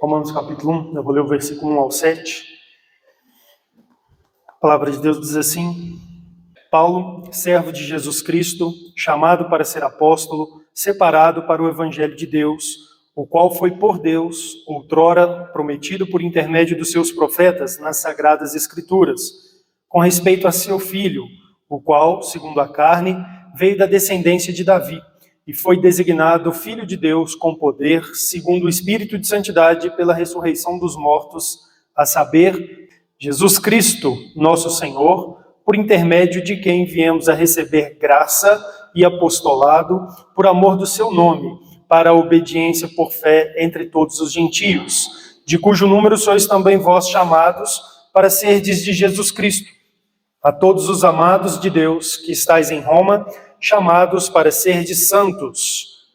Romanos capítulo 1, eu vou ler o versículo 1 ao 7. A palavra de Deus diz assim: Paulo, servo de Jesus Cristo, chamado para ser apóstolo, separado para o evangelho de Deus, o qual foi por Deus, outrora prometido por intermédio dos seus profetas nas sagradas Escrituras, com respeito a seu filho, o qual, segundo a carne, veio da descendência de Davi, e foi designado Filho de Deus com poder, segundo o Espírito de Santidade, pela ressurreição dos mortos, a saber, Jesus Cristo, nosso Senhor, por intermédio de quem viemos a receber graça e apostolado, por amor do seu nome, para a obediência por fé entre todos os gentios, de cujo número sois também vós chamados, para serdes de Jesus Cristo. A todos os amados de Deus que estais em Roma, chamados para serdes santos.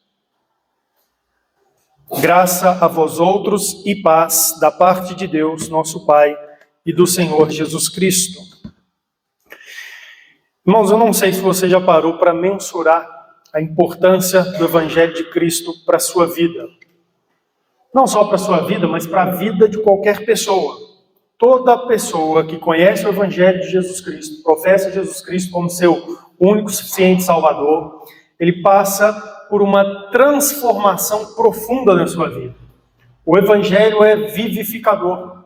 Graça a vós outros e paz da parte de Deus, nosso Pai, e do Senhor Jesus Cristo. Irmãos, eu não sei se você já parou para mensurar a importância do Evangelho de Cristo para a sua vida. Não só para a sua vida, mas para a vida de qualquer pessoa. Toda pessoa que conhece o Evangelho de Jesus Cristo, professa Jesus Cristo como seu único, suficiente Salvador, ele passa por uma transformação profunda na sua vida. O Evangelho é vivificador.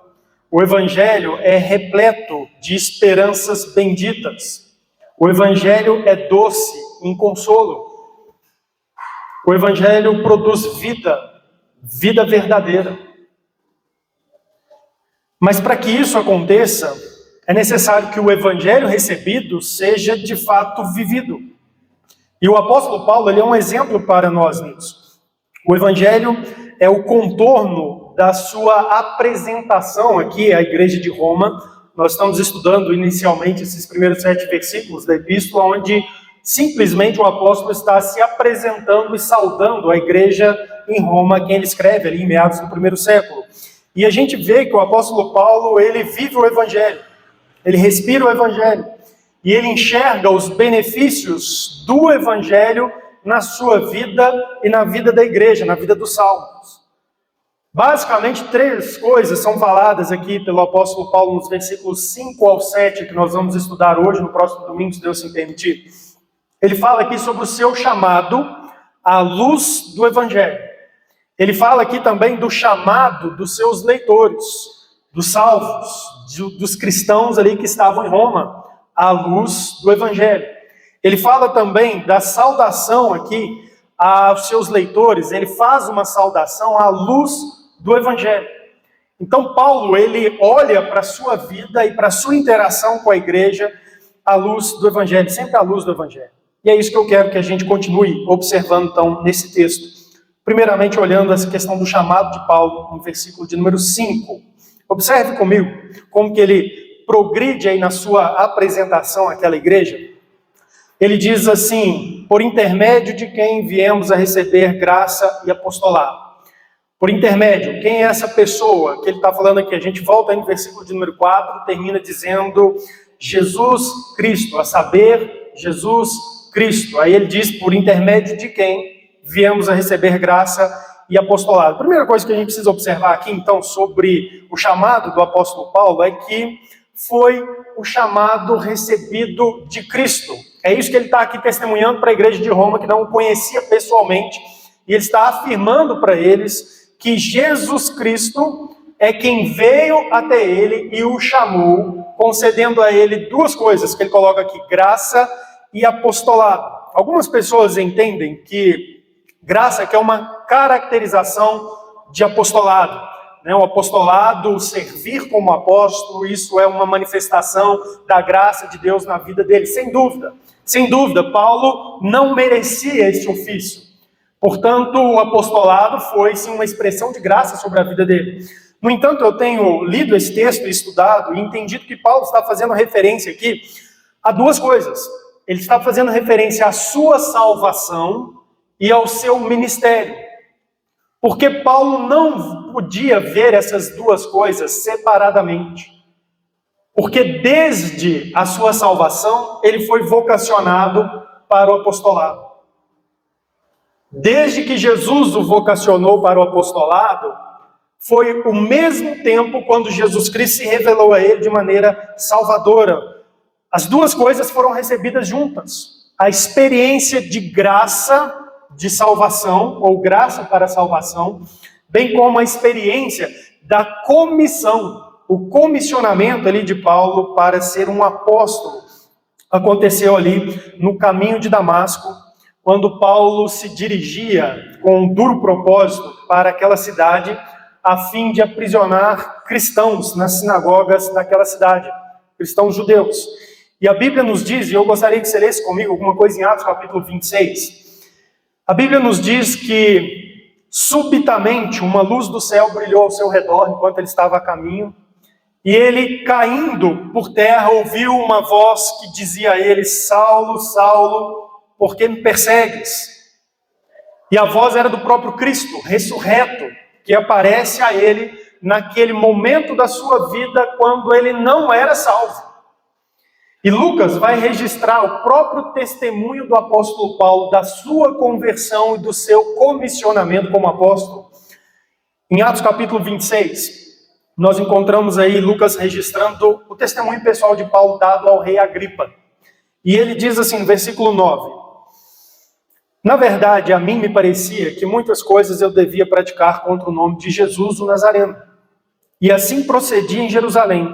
O Evangelho é repleto de esperanças benditas. O Evangelho é doce em consolo. O Evangelho produz vida verdadeira. Mas para que isso aconteça, é necessário que o Evangelho recebido seja de fato vivido. E o apóstolo Paulo, ele é um exemplo para nós nisso. O Evangelho é o contorno da sua apresentação aqui à igreja de Roma. Nós estamos estudando inicialmente esses primeiros 7 versículos da epístola, onde simplesmente o apóstolo está se apresentando e saudando a igreja em Roma, a quem ele escreve ali em meados do primeiro século. E a gente vê que o apóstolo Paulo, ele vive o Evangelho, ele respira o Evangelho, e ele enxerga os benefícios do Evangelho na sua vida e na vida da igreja, na vida dos salvos. Basicamente, 3 coisas são faladas aqui pelo apóstolo Paulo nos versículos 5 ao 7, que nós vamos estudar hoje, no próximo domingo, se Deus se permitir. Ele fala aqui sobre o seu chamado à luz do Evangelho. Ele fala aqui também do chamado dos seus leitores, dos salvos, dos cristãos ali que estavam em Roma, à luz do Evangelho. Ele fala também da saudação aqui aos seus leitores, ele faz uma saudação à luz do Evangelho. Então Paulo, ele olha para a sua vida e para a sua interação com a igreja à luz do Evangelho, sempre à luz do Evangelho. E é isso que eu quero que a gente continue observando então nesse texto. Primeiramente, olhando essa questão do chamado de Paulo, no versículo de número 5. Observe comigo como que ele progride aí na sua apresentação àquela igreja. Ele diz assim: por intermédio de quem viemos a receber graça e apostolado. Por intermédio, quem é essa pessoa que ele está falando aqui? A gente volta aí no versículo de número 4, termina dizendo Jesus Cristo, a saber, Jesus Cristo. Aí ele diz, por intermédio de quem viemos a receber graça e apostolado. A primeira coisa que a gente precisa observar aqui, então, sobre o chamado do apóstolo Paulo, é que foi o chamado recebido de Cristo. É isso que ele está aqui testemunhando para a igreja de Roma, que não o conhecia pessoalmente, e ele está afirmando para eles que Jesus Cristo é quem veio até ele e o chamou, concedendo a ele 2 coisas que ele coloca aqui: graça e apostolado. Algumas pessoas entendem que graça que é uma caracterização de apostolado. O apostolado, servir como apóstolo, isso é uma manifestação da graça de Deus na vida dele, sem dúvida. Sem dúvida, Paulo não merecia esse ofício. Portanto, o apostolado foi, sim, uma expressão de graça sobre a vida dele. No entanto, eu tenho lido esse texto, estudado, e entendido que Paulo está fazendo referência aqui a 2 coisas. Ele está fazendo referência à sua salvação e ao seu ministério. Porque Paulo não podia ver essas 2 coisas separadamente. Porque desde a sua salvação, ele foi vocacionado para o apostolado. Desde que Jesus o vocacionou para o apostolado, foi o mesmo tempo quando Jesus Cristo se revelou a ele de maneira salvadora. As duas coisas foram recebidas juntas. A experiência de graça de salvação, ou graça para a salvação, bem como a experiência da comissão, o comissionamento ali de Paulo para ser um apóstolo. Aconteceu ali no caminho de Damasco, quando Paulo se dirigia com um duro propósito para aquela cidade, a fim de aprisionar cristãos nas sinagogas daquela cidade, cristãos judeus. E a Bíblia nos diz, e eu gostaria que você lesse comigo alguma coisa em Atos capítulo 26, a Bíblia nos diz que subitamente uma luz do céu brilhou ao seu redor enquanto ele estava a caminho, e ele, caindo por terra, ouviu uma voz que dizia a ele: Saulo, Saulo, por que me persegues? E a voz era do próprio Cristo, ressurreto, que aparece a ele naquele momento da sua vida quando ele não era salvo. E Lucas vai registrar o próprio testemunho do apóstolo Paulo, da sua conversão e do seu comissionamento como apóstolo. Em Atos capítulo 26, nós encontramos aí Lucas registrando o testemunho pessoal de Paulo dado ao rei Agripa. E ele diz assim, no versículo 9: Na verdade, a mim me parecia que muitas coisas eu devia praticar contra o nome de Jesus, o Nazareno. E assim procedi em Jerusalém.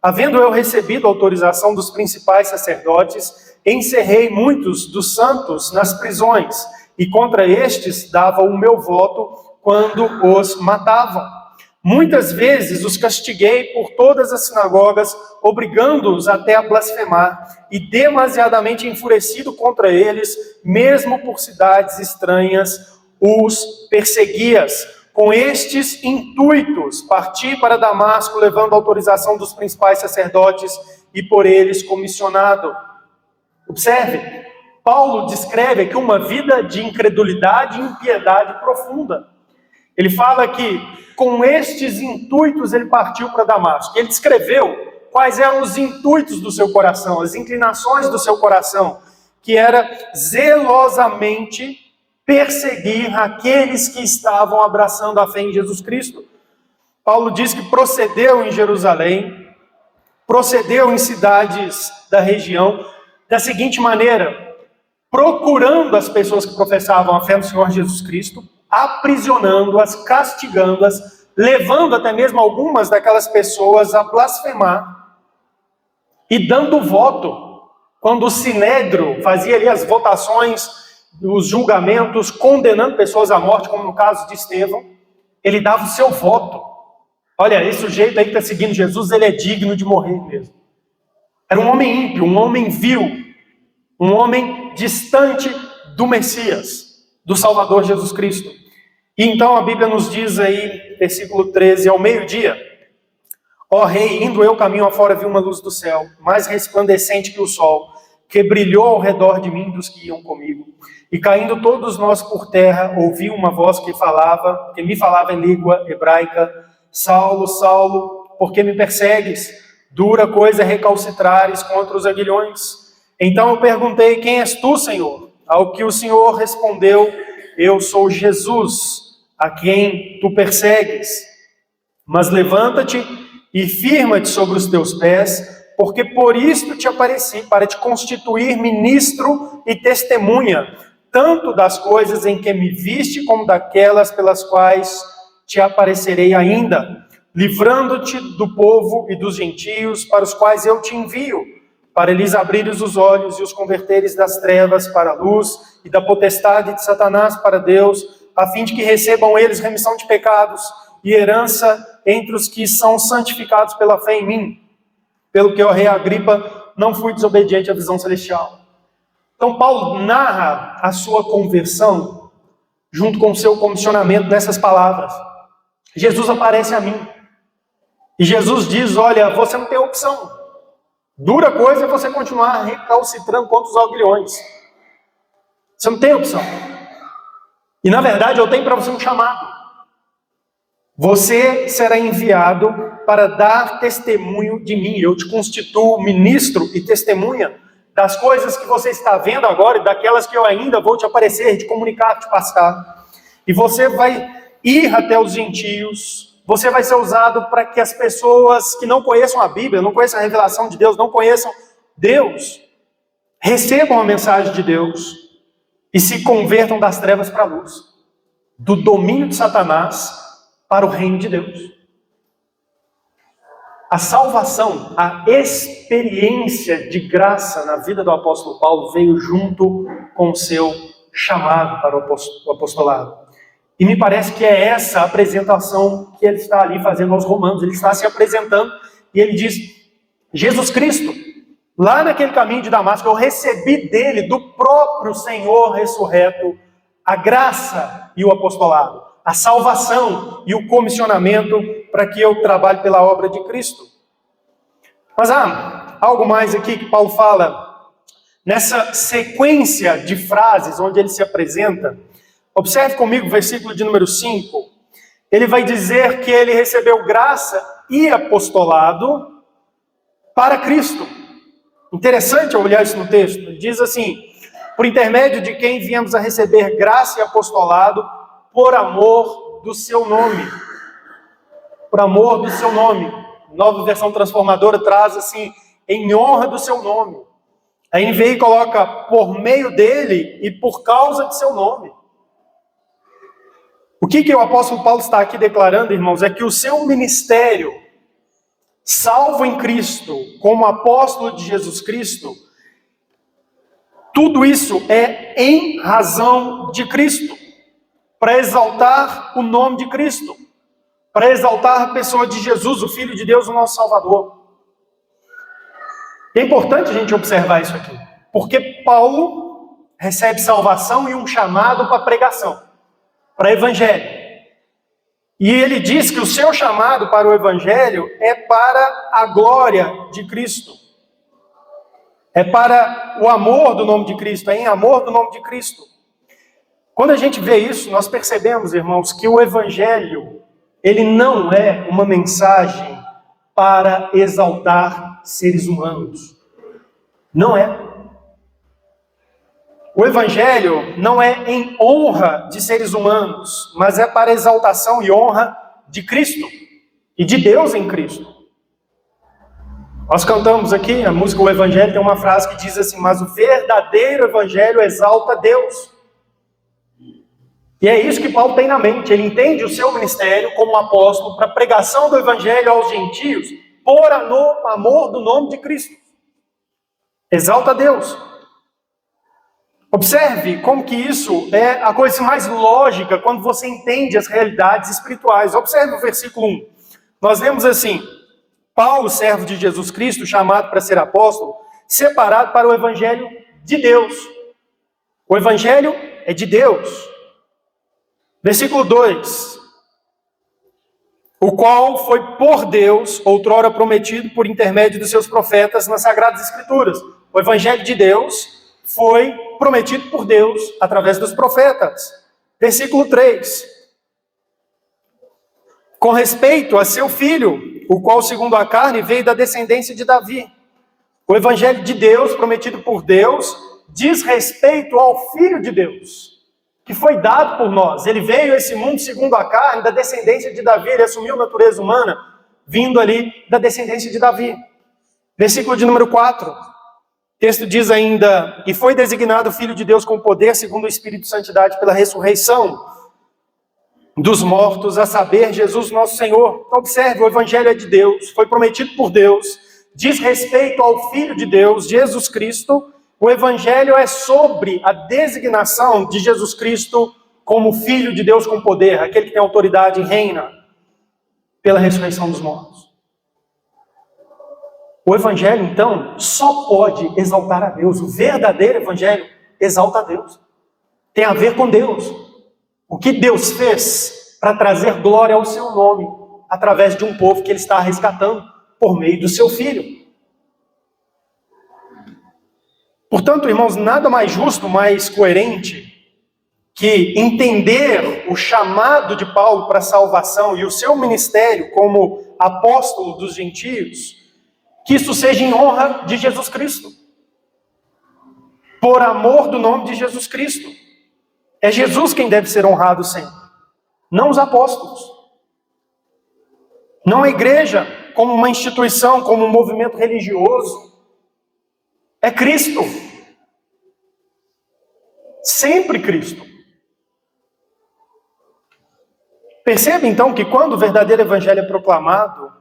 Havendo eu recebido a autorização dos principais sacerdotes, encerrei muitos dos santos nas prisões, e contra estes dava o meu voto quando os matavam. Muitas vezes os castiguei por todas as sinagogas, obrigando-os até a blasfemar, e demasiadamente enfurecido contra eles, mesmo por cidades estranhas, os perseguias. Com estes intuitos, parti para Damasco, levando a autorização dos principais sacerdotes e por eles comissionado. Observe, Paulo descreve aqui uma vida de incredulidade e impiedade profunda. Ele fala que com estes intuitos ele partiu para Damasco. Ele descreveu quais eram os intuitos do seu coração, as inclinações do seu coração, que era zelosamente perseguir aqueles que estavam abraçando a fé em Jesus Cristo. Paulo diz que procedeu em Jerusalém, procedeu em cidades da região, da seguinte maneira: procurando as pessoas que professavam a fé no Senhor Jesus Cristo, aprisionando-as, castigando-as, levando até mesmo algumas daquelas pessoas a blasfemar e dando voto. Quando o Sinédrio fazia ali as votações, os julgamentos, condenando pessoas à morte, como no caso de Estevão, ele dava o seu voto. Olha, esse sujeito aí que está seguindo Jesus, ele é digno de morrer mesmo. Era um homem ímpio, um homem vil, um homem distante do Messias, do Salvador Jesus Cristo. E então a Bíblia nos diz aí, versículo 13, ao meio-dia: Ó rei, indo eu caminho afora, vi uma luz do céu, mais resplandecente que o sol, que brilhou ao redor de mim dos que iam comigo. E caindo todos nós por terra, ouvi uma voz que me falava em língua hebraica: Saulo, Saulo, por que me persegues? Dura coisa é recalcitrares contra os aguilhões. Então eu perguntei: quem és tu, Senhor? Ao que o Senhor respondeu: eu sou Jesus, a quem tu persegues. Mas levanta-te e firma-te sobre os teus pés, porque por isto te apareci, para te constituir ministro e testemunha, tanto das coisas em que me viste, como daquelas pelas quais te aparecerei ainda, livrando-te do povo e dos gentios, para os quais eu te envio, para lhes abrires os olhos e os converteres das trevas para a luz, e da potestade de Satanás para Deus, a fim de que recebam eles remissão de pecados e herança entre os que são santificados pela fé em mim. Pelo que, ó rei Agripa, não fui desobediente à visão celestial. Então Paulo narra a sua conversão junto com o seu comissionamento nessas palavras. Jesus aparece a mim. E Jesus diz: olha, você não tem opção. Dura coisa é você continuar recalcitrando contra os aguilhões. Você não tem opção. E na verdade eu tenho para você um chamado. Você será enviado para dar testemunho de mim. Eu te constituo ministro e testemunha das coisas que você está vendo agora e daquelas que eu ainda vou te aparecer, te comunicar, te passar. E você vai ir até os gentios, você vai ser usado para que as pessoas que não conheçam a Bíblia, não conheçam a revelação de Deus, não conheçam Deus, recebam a mensagem de Deus e se convertam das trevas para a luz, do domínio de Satanás para o reino de Deus. A salvação, a experiência de graça na vida do apóstolo Paulo veio junto com o seu chamado para o apostolado. E me parece que é essa a apresentação que ele está ali fazendo aos romanos. Ele está se apresentando e ele diz: Jesus Cristo, lá naquele caminho de Damasco, eu recebi dele, do próprio Senhor ressurreto, a graça e o apostolado, a salvação e o comissionamento para que eu trabalhe pela obra de Cristo. Mas há algo mais aqui que Paulo fala nessa sequência de frases onde ele se apresenta. Observe comigo o versículo de número 5. Ele vai dizer que ele recebeu graça e apostolado para Cristo. Interessante olhar isso no texto. Ele diz assim: por intermédio de quem viemos a receber graça e apostolado por amor do seu nome. Por amor do seu nome. Nova Versão Transformadora traz assim: em honra do seu nome. A NVI coloca por meio dele e por causa de seu nome. O que o apóstolo Paulo está aqui declarando, irmãos, é que o seu ministério, salvo em Cristo, como apóstolo de Jesus Cristo, tudo isso é em razão de Cristo, para exaltar o nome de Cristo, para exaltar a pessoa de Jesus, o Filho de Deus, o nosso Salvador. É importante a gente observar isso aqui, porque Paulo recebe salvação e um chamado para pregação, para evangelho. E ele diz que o seu chamado para o evangelho é para a glória de Cristo. É para o amor do nome de Cristo, é em amor do nome de Cristo. Quando a gente vê isso, nós percebemos, irmãos, que o evangelho, ele não é uma mensagem para exaltar seres humanos. Não é. O evangelho não é em honra de seres humanos, mas é para exaltação e honra de Cristo e de Deus em Cristo. Nós cantamos aqui, a música O Evangelho tem uma frase que diz assim: mas o verdadeiro evangelho exalta Deus. E é isso que Paulo tem na mente. Ele entende o seu ministério como apóstolo para a pregação do evangelho aos gentios, por amor do nome de Cristo. Exalta Deus. Observe como que isso é a coisa mais lógica quando você entende as realidades espirituais. Observe o versículo 1. Nós lemos assim: Paulo, servo de Jesus Cristo, chamado para ser apóstolo, separado para o evangelho de Deus. O evangelho é de Deus. Versículo 2. O qual foi por Deus, outrora prometido por intermédio dos seus profetas nas Sagradas Escrituras. O evangelho de Deus foi prometido por Deus através dos profetas. Versículo 3. Com respeito a seu filho, o qual, segundo a carne, veio da descendência de Davi. O evangelho de Deus, prometido por Deus, diz respeito ao Filho de Deus, que foi dado por nós. Ele veio a esse mundo segundo a carne, da descendência de Davi. Ele assumiu a natureza humana, vindo ali da descendência de Davi. Versículo de número 4. O texto diz ainda: e foi designado Filho de Deus com poder, segundo o Espírito de Santidade, pela ressurreição dos mortos, a saber, Jesus nosso Senhor. Então, observe, o evangelho é de Deus, foi prometido por Deus, diz respeito ao Filho de Deus, Jesus Cristo. O evangelho é sobre a designação de Jesus Cristo como Filho de Deus com poder, aquele que tem autoridade e reina pela ressurreição dos mortos. O evangelho, então, só pode exaltar a Deus. O verdadeiro evangelho exalta a Deus. Tem a ver com Deus. O que Deus fez para trazer glória ao seu nome, através de um povo que ele está resgatando por meio do seu Filho. Portanto, irmãos, nada mais justo, mais coerente que entender o chamado de Paulo para a salvação e o seu ministério como apóstolo dos gentios, que isso seja em honra de Jesus Cristo, por amor do nome de Jesus Cristo. É Jesus quem deve ser honrado sempre, não os apóstolos. Não a igreja como uma instituição, como um movimento religioso. É Cristo. Sempre Cristo. Percebe então que quando o verdadeiro evangelho é proclamado,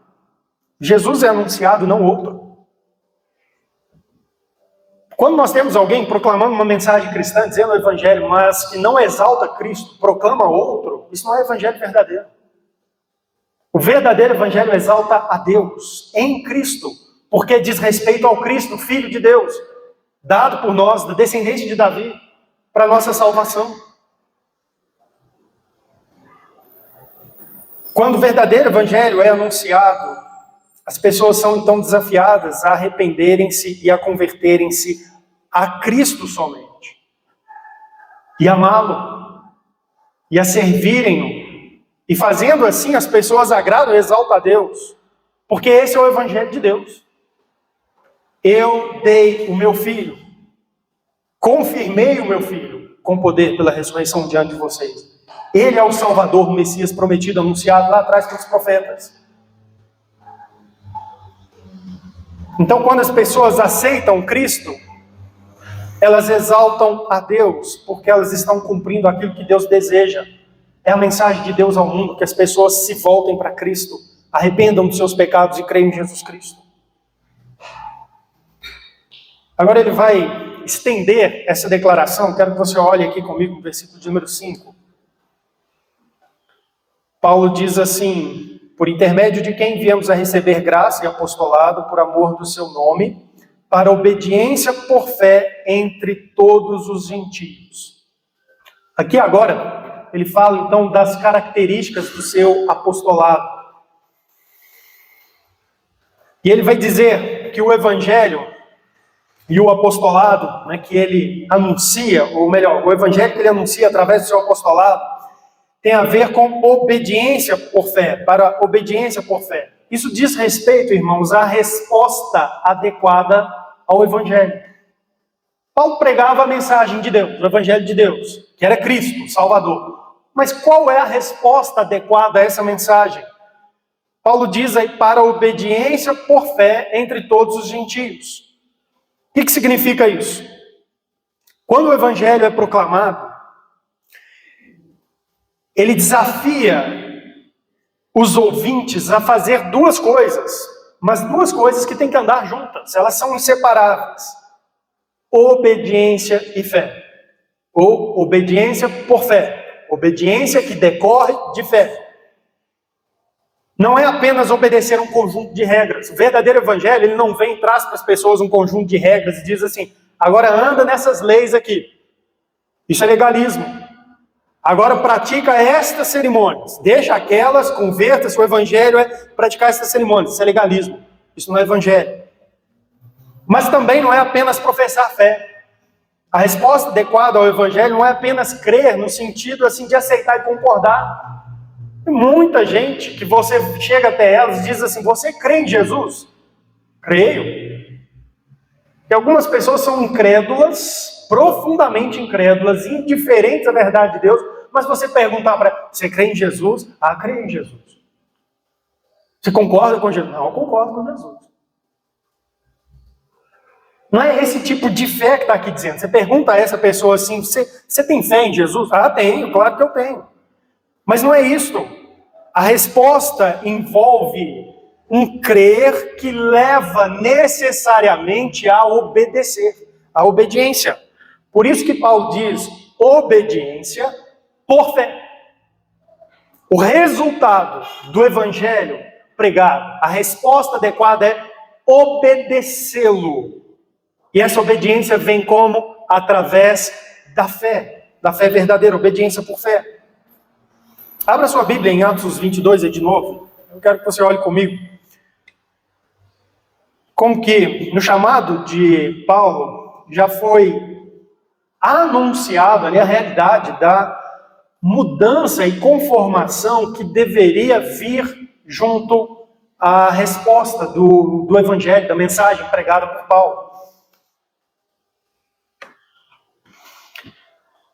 Jesus é anunciado, não outro. Quando nós temos alguém proclamando uma mensagem cristã, dizendo o evangelho, mas que não exalta Cristo, proclama outro, isso não é evangelho verdadeiro. O verdadeiro evangelho exalta a Deus em Cristo, porque diz respeito ao Cristo, Filho de Deus, dado por nós, da descendência de Davi, para a nossa salvação. Quando o verdadeiro evangelho é anunciado, as pessoas são então desafiadas a arrependerem-se e a converterem-se a Cristo somente. E amá-lo. E a servirem-no. E fazendo assim, as pessoas agradam e exaltam a Deus. Porque esse é o evangelho de Deus. Eu dei o meu filho. Confirmei o meu filho com poder pela ressurreição diante de vocês. Ele é o Salvador, o Messias prometido, anunciado lá atrás pelos profetas. Então, quando as pessoas aceitam Cristo, elas exaltam a Deus, porque elas estão cumprindo aquilo que Deus deseja. É a mensagem de Deus ao mundo, que as pessoas se voltem para Cristo, arrependam dos seus pecados e creiam em Jesus Cristo. Agora ele vai estender essa declaração. Quero que você olhe aqui comigo no versículo de número 5. Paulo diz assim: por intermédio de quem viemos a receber graça e apostolado por amor do seu nome, para obediência por fé entre todos os gentios. Aqui agora, ele fala então das características do seu apostolado. E ele vai dizer que o evangelho e o apostolado, né, que ele anuncia, ou melhor, o evangelho que ele anuncia através do seu apostolado, tem a ver com obediência por fé, para obediência por fé. Isso diz respeito, irmãos, à resposta adequada ao evangelho. Paulo pregava a mensagem de Deus, o evangelho de Deus, que era Cristo, o Salvador. Mas qual é a resposta adequada a essa mensagem? Paulo diz aí, para obediência por fé entre todos os gentios. O que significa isso? Quando o evangelho é proclamado, ele desafia os ouvintes a fazer duas coisas, mas duas coisas que têm que andar juntas, elas são inseparáveis: obediência e fé, ou obediência por fé, obediência que decorre de fé. Não é apenas obedecer um conjunto de regras. O verdadeiro evangelho, ele não vem e traz para as pessoas um conjunto de regras e diz assim: agora anda nessas leis aqui. Isso é legalismo. Agora pratica estas cerimônias. Deixa aquelas, converta-se. O evangelho é praticar essas cerimônias. Isso é legalismo. Isso não é evangelho. Mas também não é apenas professar fé. A resposta adequada ao evangelho não é apenas crer no sentido assim de aceitar e concordar. Tem muita gente que você chega até elas e diz assim: você crê em Jesus? Creio. E algumas pessoas são incrédulas, profundamente incrédulas, indiferentes à verdade de Deus, mas você perguntar para ela: você crê em Jesus? Ah, creio em Jesus. Você concorda com Jesus? Não, eu concordo com Jesus. Não é esse tipo de fé que está aqui dizendo. Você pergunta a essa pessoa assim: você tem fé em Jesus? Ah, tenho, claro que eu tenho. Mas não é isso. A resposta envolve um crer que leva necessariamente a obedecer, a obediência. Por isso que Paulo diz obediência por fé. O resultado do evangelho pregado, a resposta adequada é obedecê-lo. E essa obediência vem como? Através da fé verdadeira, obediência por fé. Abra sua Bíblia em Atos 22 aí de novo. Eu quero que você olhe comigo. Como que no chamado de Paulo já foi anunciado ali a realidade da mudança e conformação que deveria vir junto à resposta do evangelho, da mensagem pregada por Paulo.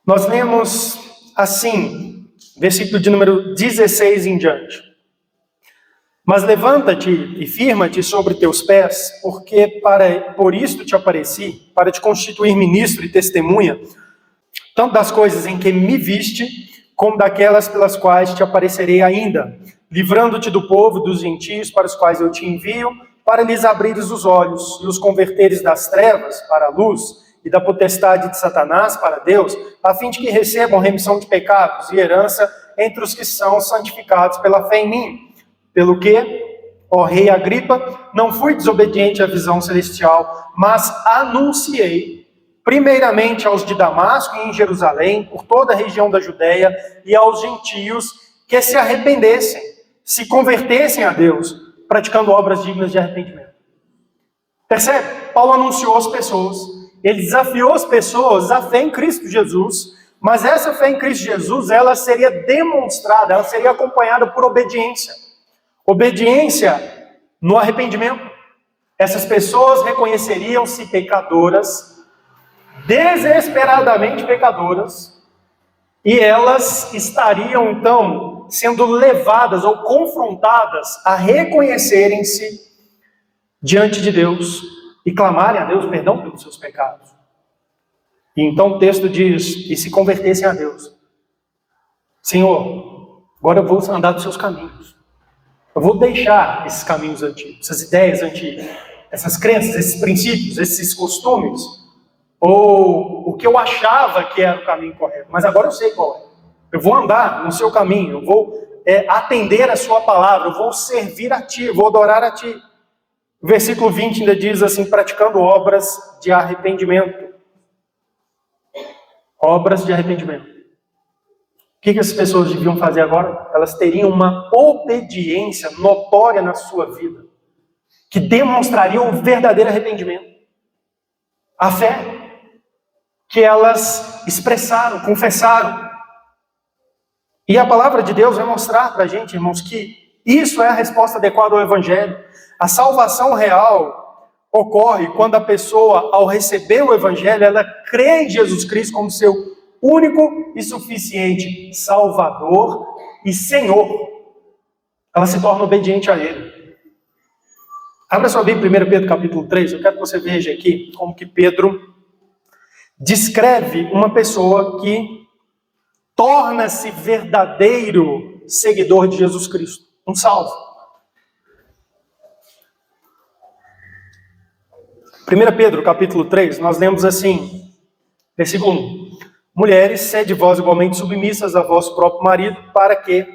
Nós lemos assim, versículo de número 16 em diante. Mas levanta-te e firma-te sobre teus pés, porque por isto te apareci, para te constituir ministro e testemunha, tanto das coisas em que me viste, como daquelas pelas quais te aparecerei ainda, livrando-te do povo, dos gentios, para os quais eu te envio, para lhes abrires os olhos e os converteres das trevas para a luz, e da potestade de Satanás para Deus, a fim de que recebam remissão de pecados e herança entre os que são santificados pela fé em mim. Pelo que, ó rei Agripa, não fui desobediente à visão celestial, mas anunciei, primeiramente aos de Damasco e em Jerusalém, por toda a região da Judéia, e aos gentios que se arrependessem, se convertessem a Deus, praticando obras dignas de arrependimento. Percebe? Paulo anunciou às pessoas, ele desafiou as pessoas à fé em Cristo Jesus, mas essa fé em Cristo Jesus, ela seria demonstrada, ela seria acompanhada por obediência. Obediência no arrependimento. Essas pessoas reconheceriam-se pecadoras, desesperadamente pecadoras, e elas estariam, então, sendo levadas ou confrontadas a reconhecerem-se diante de Deus e clamarem a Deus perdão pelos seus pecados. E então o texto diz, e se convertessem a Deus. Senhor, agora eu vou andar dos seus caminhos. Eu vou deixar esses caminhos antigos, essas ideias antigas, essas crenças, esses princípios, esses costumes, ou o que eu achava que era o caminho correto, mas agora eu sei qual é. Eu vou andar no seu caminho, eu vou atender a sua palavra, eu vou servir a ti, eu vou adorar a ti. O versículo 20 ainda diz assim, praticando obras de arrependimento. Obras de arrependimento. O que essas pessoas deviam fazer agora? Elas teriam uma obediência notória na sua vida, que demonstraria o verdadeiro arrependimento. A fé que elas expressaram, confessaram. E a palavra de Deus vai mostrar para a gente, irmãos, que isso é a resposta adequada ao Evangelho. A salvação real ocorre quando a pessoa, ao receber o Evangelho, ela crê em Jesus Cristo como seu único e suficiente Salvador e Senhor. Ela se torna obediente a Ele. Abra sua Bíblia em 1 Pedro capítulo 3, eu quero que você veja aqui como que Pedro descreve uma pessoa que torna-se verdadeiro seguidor de Jesus Cristo, um salvo. 1 Pedro capítulo 3, nós lemos assim, versículo 1. Mulheres, sede vós igualmente submissas a vosso próprio marido, para que,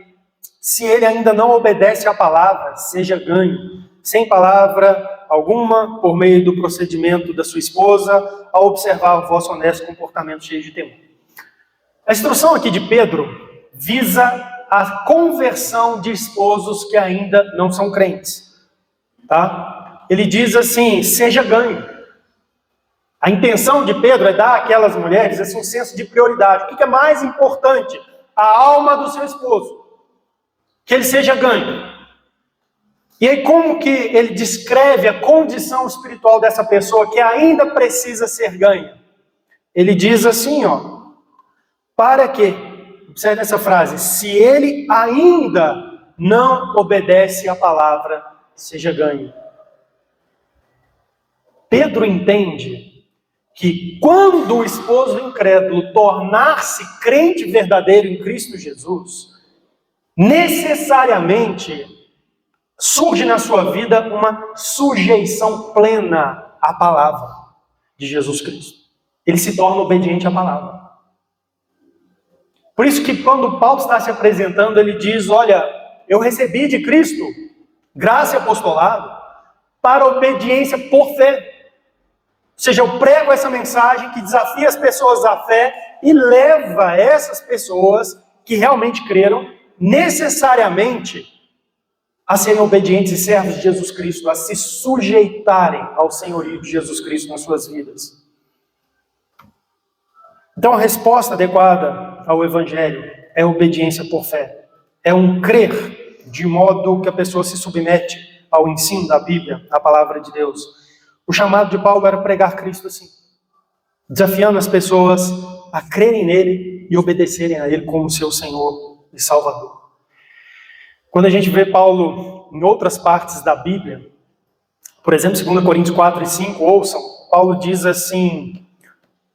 se ele ainda não obedece à palavra, seja ganho, sem palavra alguma, por meio do procedimento da sua esposa, a observar o vosso honesto comportamento cheio de temor. A instrução aqui de Pedro visa a conversão de esposos que ainda não são crentes. Tá? Ele diz assim, seja ganho. A intenção de Pedro é dar àquelas mulheres um senso de prioridade. O que é mais importante? A alma do seu esposo. Que ele seja ganho. E aí como que ele descreve a condição espiritual dessa pessoa que ainda precisa ser ganha? Ele diz assim, ó. Para que, observe essa frase, se ele ainda não obedece à palavra, seja ganho. Pedro entende que quando o esposo incrédulo tornar-se crente verdadeiro em Cristo Jesus, necessariamente surge na sua vida uma sujeição plena à palavra de Jesus Cristo. Ele se torna obediente à palavra. Por isso que quando Paulo está se apresentando, ele diz, olha, eu recebi de Cristo graça e apostolado para obediência por fé. Ou seja, eu prego essa mensagem que desafia as pessoas à fé e leva essas pessoas que realmente creram necessariamente a serem obedientes e servos de Jesus Cristo, a se sujeitarem ao senhorio de Jesus Cristo nas suas vidas. Então a resposta adequada ao Evangelho é a obediência por fé. É um crer de modo que a pessoa se submete ao ensino da Bíblia, à palavra de Deus. O chamado de Paulo era pregar Cristo assim, desafiando as pessoas a crerem nele e obedecerem a ele como seu Senhor e Salvador. Quando a gente vê Paulo em outras partes da Bíblia. Por exemplo, 2 Coríntios 4 e 5, ouçam, Paulo diz assim: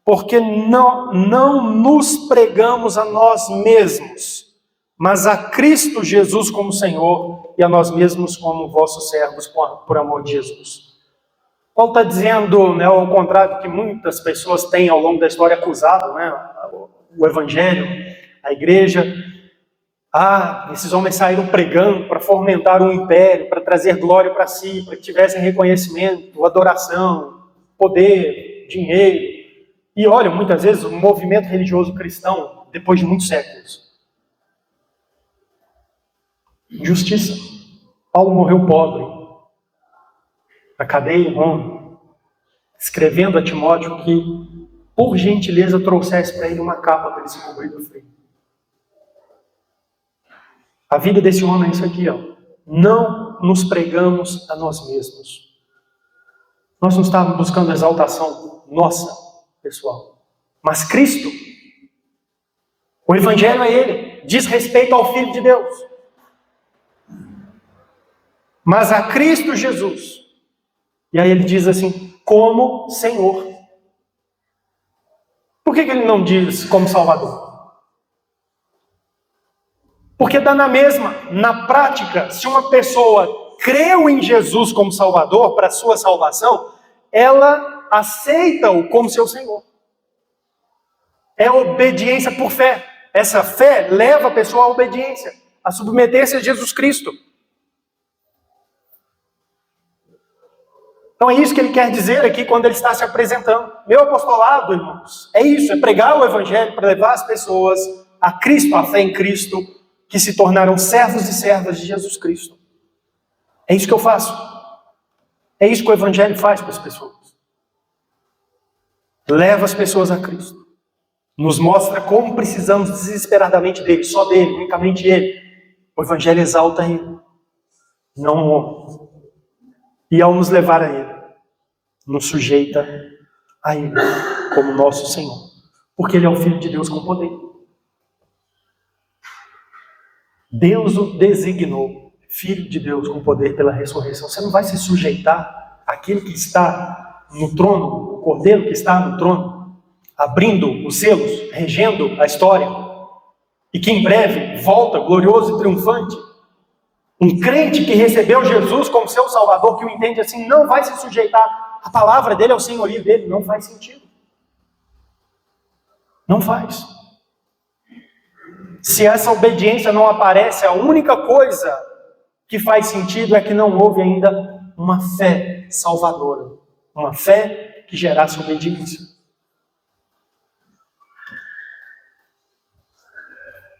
porque não nos pregamos a nós mesmos, mas a Cristo Jesus como Senhor e a nós mesmos como vossos servos por amor de Jesus. Paulo está dizendo, né, ao contrário do que muitas pessoas têm ao longo da história acusado, né, o Evangelho, a igreja, esses homens saíram pregando para fomentar um império, para trazer glória para si, para que tivessem reconhecimento, adoração, poder, dinheiro. E olha, muitas vezes o movimento religioso cristão, depois de muitos séculos. Justiça. Paulo morreu pobre, na cadeia em Roma, escrevendo a Timóteo que, por gentileza, trouxesse para ele uma capa para ele se cobrir do frio. A vida desse homem é isso aqui, ó. Não nos pregamos a nós mesmos. Nós não estávamos buscando exaltação nossa, pessoal. Mas Cristo, o Evangelho é Ele, diz respeito ao Filho de Deus. Mas a Cristo Jesus. E aí ele diz assim, como Senhor. Por que ele não diz como Salvador? Porque dá na mesma, na prática, se uma pessoa creu em Jesus como Salvador para a sua salvação, ela aceita-o como seu Senhor. É obediência por fé. Essa fé leva a pessoa à obediência, a submeter-se a Jesus Cristo. Então é isso que ele quer dizer aqui quando ele está se apresentando. Meu apostolado, irmãos, é isso, é pregar o Evangelho para levar as pessoas a Cristo, a fé em Cristo, que se tornaram servos e servas de Jesus Cristo. É isso que eu faço. É isso que o Evangelho faz para as pessoas. Leva as pessoas a Cristo. Nos mostra como precisamos desesperadamente dele, só dele, unicamente ele. O Evangelho exalta ele, não o homem. E ao nos levar a ele, nos sujeita a ele, como nosso Senhor. Porque ele é o Filho de Deus com poder. Deus o designou Filho de Deus com poder pela ressurreição. Você não vai se sujeitar àquele que está no trono, o Cordeiro que está no trono, abrindo os selos, regendo a história, e que em breve volta glorioso e triunfante. Um crente que recebeu Jesus como seu Salvador, que o entende assim, não vai se sujeitar à palavra dele, ao senhorio dele. Não faz sentido. Não faz. Se essa obediência não aparece, a única coisa que faz sentido é que não houve ainda uma fé salvadora. Uma fé que gerasse obediência.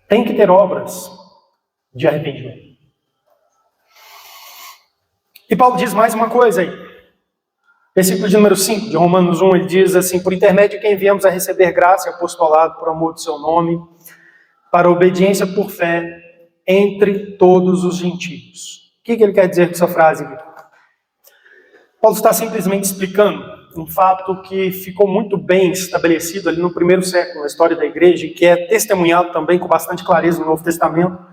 Tem que ter obras de arrependimento. E Paulo diz mais uma coisa aí. Versículo de número 5 de Romanos 1, ele diz assim: por intermédio de quem viemos a receber graça e apostolado por amor do seu nome, para a obediência por fé entre todos os gentios. O que ele quer dizer com essa frase aqui? Paulo está simplesmente explicando um fato que ficou muito bem estabelecido ali no primeiro século, na história da igreja, e que é testemunhado também com bastante clareza no Novo Testamento,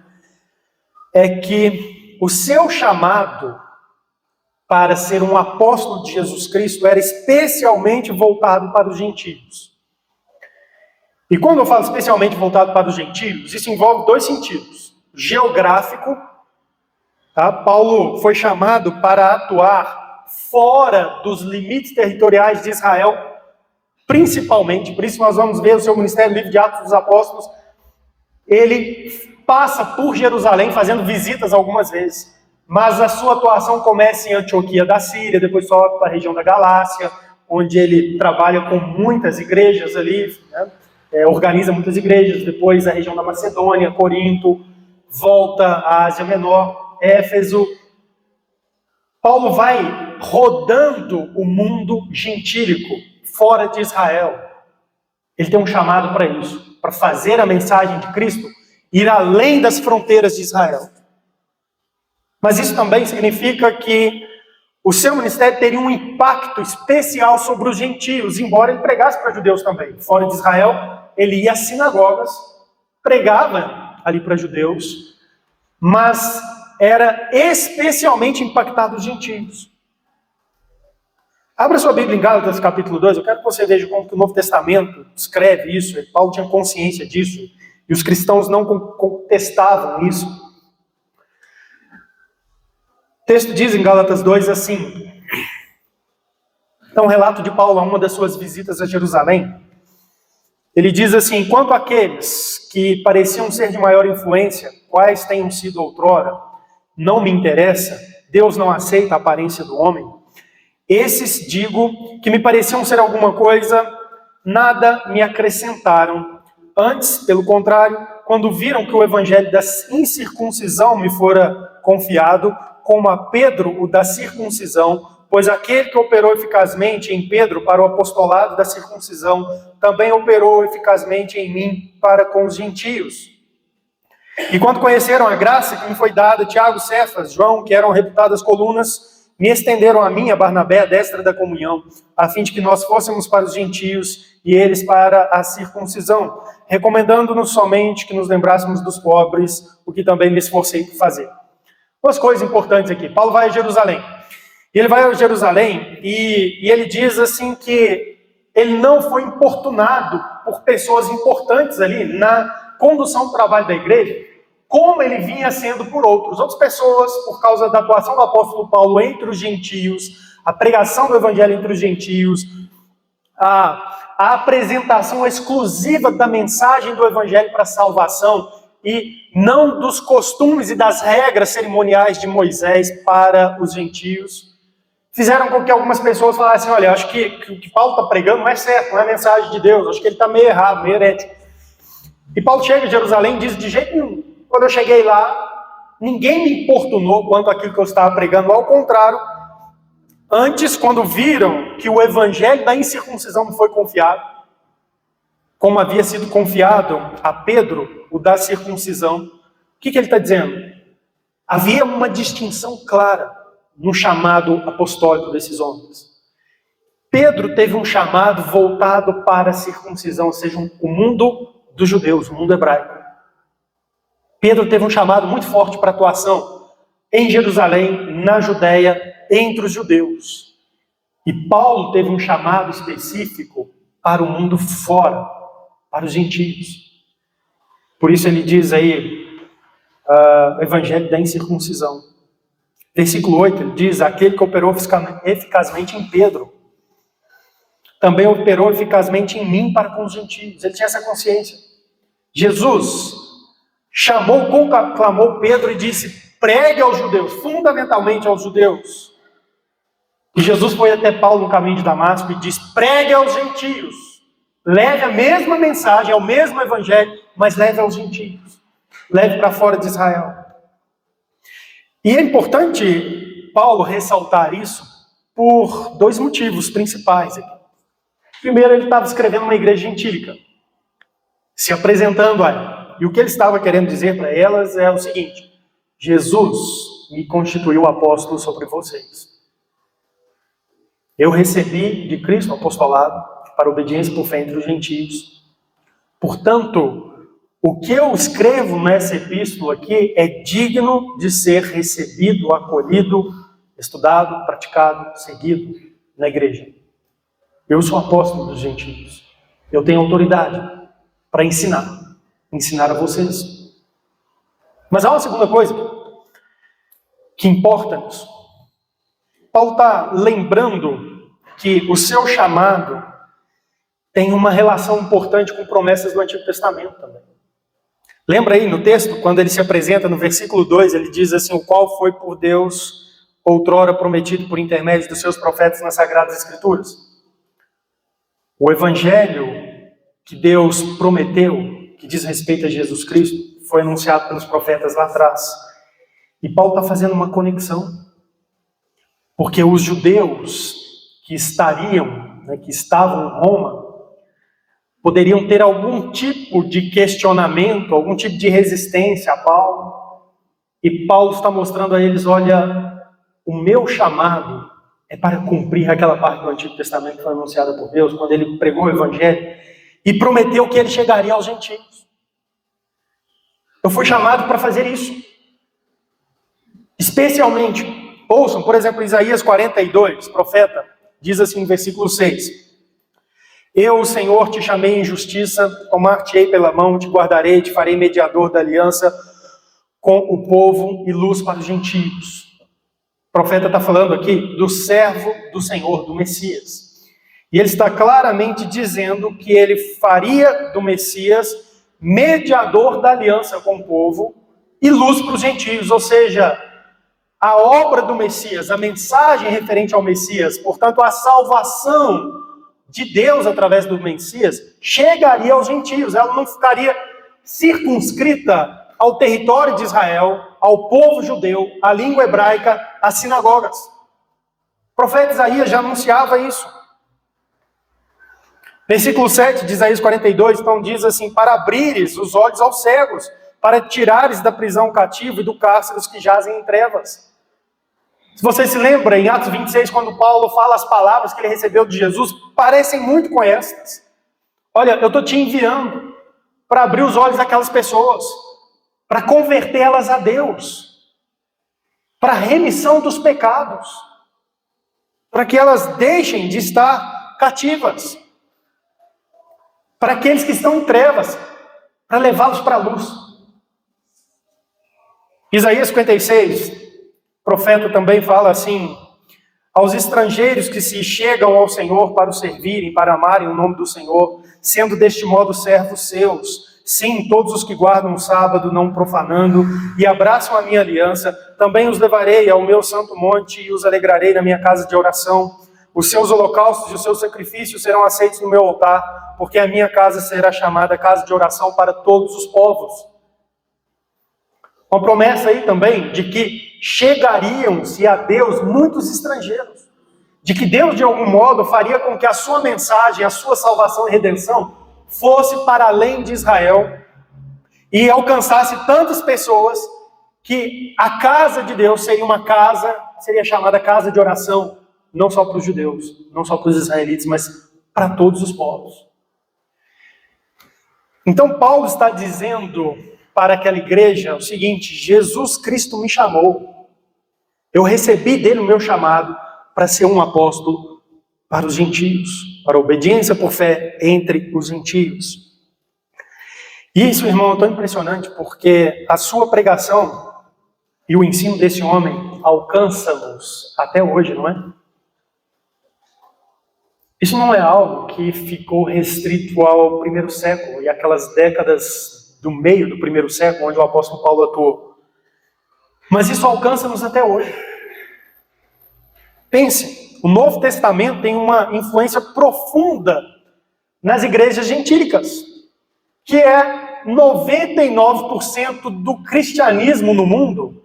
é que o seu chamado para ser um apóstolo de Jesus Cristo era especialmente voltado para os gentios. E quando eu falo especialmente voltado para os gentios, isso envolve dois sentidos. Geográfico, tá? Paulo foi chamado para atuar fora dos limites territoriais de Israel, principalmente, por isso nós vamos ver o seu ministério no livro de Atos dos Apóstolos, ele passa por Jerusalém fazendo visitas algumas vezes, mas a sua atuação começa em Antioquia da Síria, depois sobe para a região da Galácia, onde ele trabalha com muitas igrejas ali, né? Organiza muitas igrejas, depois a região da Macedônia, Corinto, volta à Ásia Menor, Éfeso. Paulo vai rodando o mundo gentílico, fora de Israel. Ele tem um chamado para isso, para fazer a mensagem de Cristo ir além das fronteiras de Israel. Mas isso também significa que o seu ministério teria um impacto especial sobre os gentios, embora ele pregasse para judeus também. Fora de Israel, ele ia às sinagogas, pregava ali para judeus, mas era especialmente impactado os gentios. Abra sua Bíblia em Gálatas capítulo 2, eu quero que você veja como que o Novo Testamento escreve isso, Paulo tinha consciência disso, e os cristãos não contestavam isso. O texto diz em Gálatas 2 assim, então, um relato de Paulo a uma das suas visitas a Jerusalém. Ele diz assim, quanto àqueles que pareciam ser de maior influência, quais tenham sido outrora, não me interessa, Deus não aceita a aparência do homem. Esses, digo, que me pareciam ser alguma coisa, nada me acrescentaram. Antes, pelo contrário, quando viram que o evangelho da incircuncisão me fora confiado, como a Pedro o da circuncisão, pois aquele que operou eficazmente em Pedro para o apostolado da circuncisão, também operou eficazmente em mim para com os gentios. E quando conheceram a graça que me foi dada, Tiago, Cefas, João, que eram reputadas colunas, me estenderam a mim, a Barnabé, a destra da comunhão, a fim de que nós fôssemos para os gentios e eles para a circuncisão, recomendando-nos somente que nos lembrássemos dos pobres, o que também me esforcei por fazer. Duas coisas importantes aqui. Paulo vai a Jerusalém. E ele vai a Jerusalém e ele diz assim que ele não foi importunado por pessoas importantes ali na condução do trabalho da igreja, como ele vinha sendo por outras pessoas, por causa da atuação do apóstolo Paulo entre os gentios, a pregação do evangelho entre os gentios, a apresentação exclusiva da mensagem do evangelho para a salvação e não dos costumes e das regras cerimoniais de Moisés para os gentios, fizeram com que algumas pessoas falassem, olha, acho que o que Paulo está pregando não é certo, não é a mensagem de Deus, acho que ele está meio errado, meio herético. E Paulo chega em Jerusalém e diz, de jeito nenhum, quando eu cheguei lá, ninguém me importunou quanto àquilo que eu estava pregando, ao contrário, antes, quando viram que o evangelho da incircuncisão me foi confiado, como havia sido confiado a Pedro, o da circuncisão, o que ele está dizendo? Havia uma distinção clara no chamado apostólico desses homens. Pedro teve um chamado voltado para a circuncisão, ou seja, o mundo dos judeus, o mundo hebraico. Pedro teve um chamado muito forte para atuação em Jerusalém, na Judéia, entre os judeus. E Paulo teve um chamado específico para o mundo fora, para os gentios. Por isso ele diz aí, o evangelho da incircuncisão. Versículo 8, ele diz, aquele que operou eficazmente em Pedro, também operou eficazmente em mim para com os gentios. Ele tinha essa consciência. Jesus chamou, conclamou Pedro e disse, pregue aos judeus, fundamentalmente aos judeus. E Jesus foi até Paulo no caminho de Damasco e disse, pregue aos gentios. Leve a mesma mensagem, é o mesmo evangelho, mas leve aos gentios. Leve para fora de Israel. E é importante Paulo ressaltar isso por dois motivos principais aqui. Primeiro, ele estava escrevendo uma igreja gentílica, se apresentando a ela. E o que ele estava querendo dizer para elas é o seguinte, Jesus me constituiu apóstolo sobre vocês. Eu recebi de Cristo o apostolado para obediência por fé entre os gentios. Portanto, o que eu escrevo nessa epístola aqui é digno de ser recebido, acolhido, estudado, praticado, seguido na igreja. Eu sou apóstolo dos gentios. Eu tenho autoridade para ensinar a vocês. Mas há uma segunda coisa que importa nisso. Paulo está lembrando que o seu chamado tem uma relação importante com promessas do Antigo Testamento também. Lembra aí no texto, quando ele se apresenta no versículo 2, ele diz assim, o qual foi por Deus outrora prometido por intermédio dos seus profetas nas Sagradas Escrituras. O evangelho que Deus prometeu, que diz respeito a Jesus Cristo, foi anunciado pelos profetas lá atrás. E Paulo está fazendo uma conexão, porque os judeus que estavam em Roma, poderiam ter algum tipo de questionamento, algum tipo de resistência a Paulo. E Paulo está mostrando a eles, olha, o meu chamado é para cumprir aquela parte do Antigo Testamento que foi anunciada por Deus, quando ele pregou o Evangelho e prometeu que ele chegaria aos gentios. Eu fui chamado para fazer isso. Especialmente, ouçam, por exemplo, Isaías 42, profeta, diz assim no versículo 6: Eu, o Senhor, te chamei em justiça, tomar-te-ei pela mão, te guardarei, te farei mediador da aliança com o povo e luz para os gentios. O profeta está falando aqui do servo do Senhor, do Messias. E ele está claramente dizendo que ele faria do Messias mediador da aliança com o povo e luz para os gentios, ou seja, a obra do Messias, a mensagem referente ao Messias, portanto, a salvação de Deus através do Messias, chegaria aos gentios. Ela não ficaria circunscrita ao território de Israel, ao povo judeu, à língua hebraica, às sinagogas. O profeta Isaías já anunciava isso. Versículo 7 de Isaías 42, então diz assim: para abrires os olhos aos cegos, para tirares da prisão o cativo e do cárcere os que jazem em trevas. Se você se lembra, em Atos 26, quando Paulo fala as palavras que ele recebeu de Jesus, parecem muito com estas. Olha, eu estou te enviando para abrir os olhos daquelas pessoas, para convertê-las a Deus, para a remissão dos pecados, para que elas deixem de estar cativas, para aqueles que estão em trevas, para levá-los para a luz. Isaías 56, o profeta também fala assim: aos estrangeiros que se chegam ao Senhor para o servirem, para amarem o nome do Senhor, sendo deste modo servos seus, sim, todos os que guardam o sábado, não profanando, e abraçam a minha aliança, também os levarei ao meu santo monte e os alegrarei na minha casa de oração. Os seus holocaustos e os seus sacrifícios serão aceitos no meu altar, porque a minha casa será chamada casa de oração para todos os povos. Uma promessa aí também de que chegariam-se a Deus muitos estrangeiros, de que Deus de algum modo faria com que a sua mensagem, a sua salvação e redenção fosse para além de Israel e alcançasse tantas pessoas que a casa de Deus seria chamada casa de oração, não só para os judeus, não só para os israelitas, mas para todos os povos. Então Paulo está dizendo para aquela igreja o seguinte: Jesus Cristo me chamou, eu recebi dele o meu chamado para ser um apóstolo para os gentios, para a obediência por fé entre os gentios. E isso, irmão, é tão impressionante, porque a sua pregação e o ensino desse homem alcança-nos até hoje, não é? Isso não é algo que ficou restrito ao primeiro século e aquelas décadas do meio do primeiro século, onde o apóstolo Paulo atuou. Mas isso alcança-nos até hoje. Pense, o Novo Testamento tem uma influência profunda nas igrejas gentílicas, que é 99% do cristianismo no mundo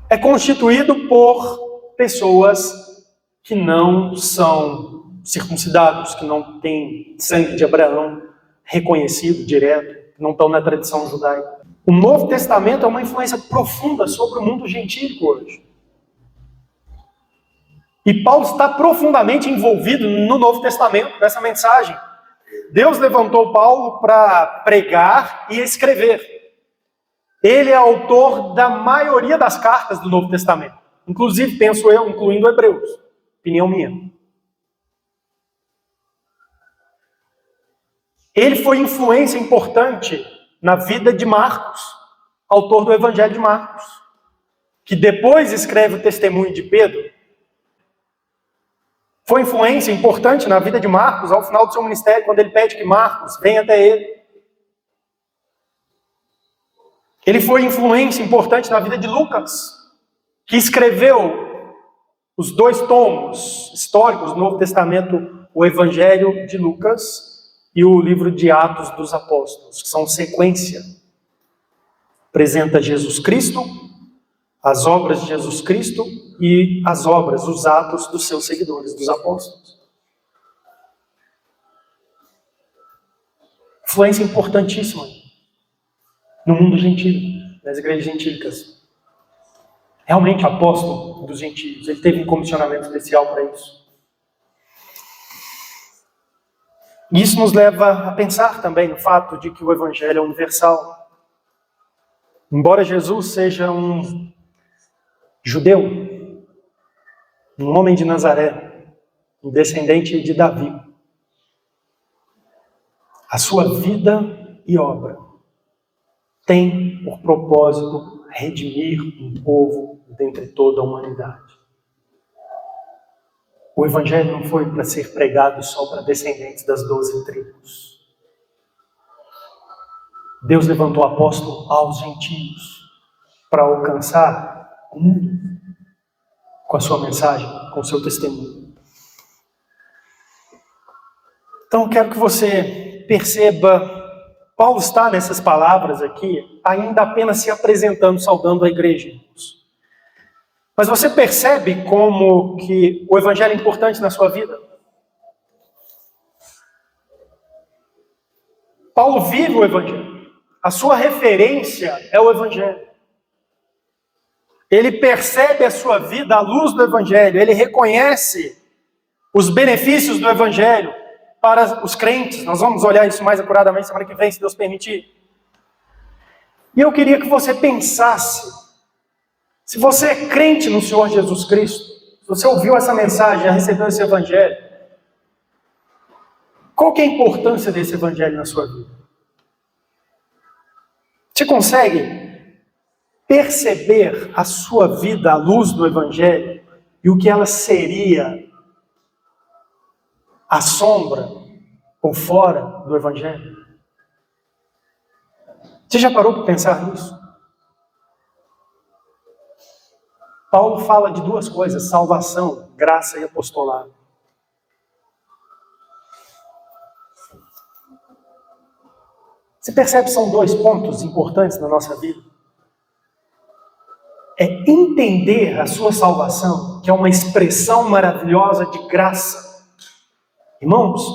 é constituído por pessoas que não são circuncidados, que não têm sangue de Abraão reconhecido direto, não estão na tradição judaica. O Novo Testamento é uma influência profunda sobre o mundo gentílico hoje. E Paulo está profundamente envolvido no Novo Testamento, nessa mensagem. Deus levantou Paulo para pregar e escrever. Ele é autor da maioria das cartas do Novo Testamento. Inclusive, penso eu, incluindo Hebreus. Opinião minha. Ele foi influência importante na vida de Marcos, autor do Evangelho de Marcos, que depois escreve o testemunho de Pedro. Foi influência importante na vida de Marcos, ao final do seu ministério, quando ele pede que Marcos venha até ele. Ele foi influência importante na vida de Lucas, que escreveu os 2 tomos históricos do Novo Testamento, o Evangelho de Lucas e o livro de Atos dos Apóstolos, que são sequência. Apresenta Jesus Cristo, as obras de Jesus Cristo e as obras, os atos dos seus seguidores, dos apóstolos. Influência importantíssima no mundo gentílico, nas igrejas gentílicas. Realmente apóstolo dos gentios, ele teve um comissionamento especial para isso. Isso nos leva a pensar também no fato de que o Evangelho é universal. Embora Jesus seja um judeu, um homem de Nazaré, um descendente de Davi. A sua vida e obra tem por propósito redimir um povo dentre toda a humanidade. O Evangelho não foi para ser pregado só para descendentes das 12 tribos. Deus levantou apóstolo aos gentios para alcançar o mundo com a sua mensagem, com o seu testemunho. Então eu quero que você perceba, Paulo está nessas palavras aqui, ainda apenas se apresentando, saudando a igreja. Mas você percebe como que o Evangelho é importante na sua vida? Paulo vive o Evangelho. A sua referência é o Evangelho. Ele percebe a sua vida à luz do Evangelho. Ele reconhece os benefícios do Evangelho para os crentes. Nós vamos olhar isso mais acuradamente semana que vem, se Deus permitir. E eu queria que você pensasse, se você é crente no Senhor Jesus Cristo, se você ouviu essa mensagem, já recebeu esse Evangelho, qual que é a importância desse Evangelho na sua vida? Você consegue perceber a sua vida à luz do Evangelho e o que ela seria à sombra ou fora do Evangelho? Você já parou para pensar nisso? Paulo fala de duas coisas: salvação, graça e apostolado. Você percebe que são dois pontos importantes na nossa vida? É entender a sua salvação, que é uma expressão maravilhosa de graça. Irmãos,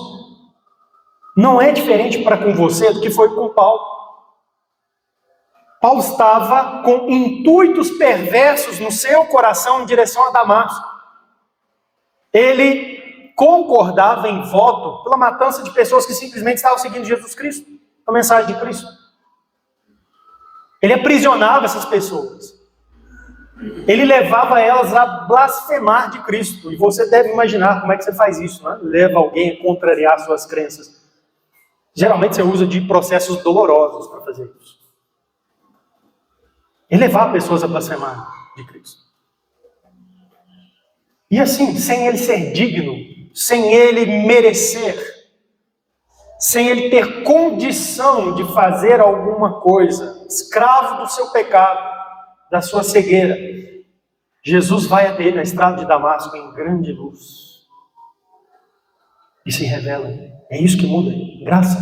não é diferente para com você do que foi com Paulo. Paulo estava com intuitos perversos no seu coração em direção a Damasco. Ele concordava em voto pela matança de pessoas que simplesmente estavam seguindo Jesus Cristo, a mensagem de Cristo. Ele aprisionava essas pessoas. Ele levava elas a blasfemar de Cristo. E você deve imaginar como é que você faz isso, né? Leva alguém a contrariar suas crenças. Geralmente você usa de processos dolorosos para fazer isso. E levar pessoas a blasfemar de Cristo. E assim, sem ele ser digno, sem ele merecer, sem ele ter condição de fazer alguma coisa, escravo do seu pecado, da sua cegueira, Jesus vai até ele na estrada de Damasco em grande luz. E se revela. É isso que muda. Graça.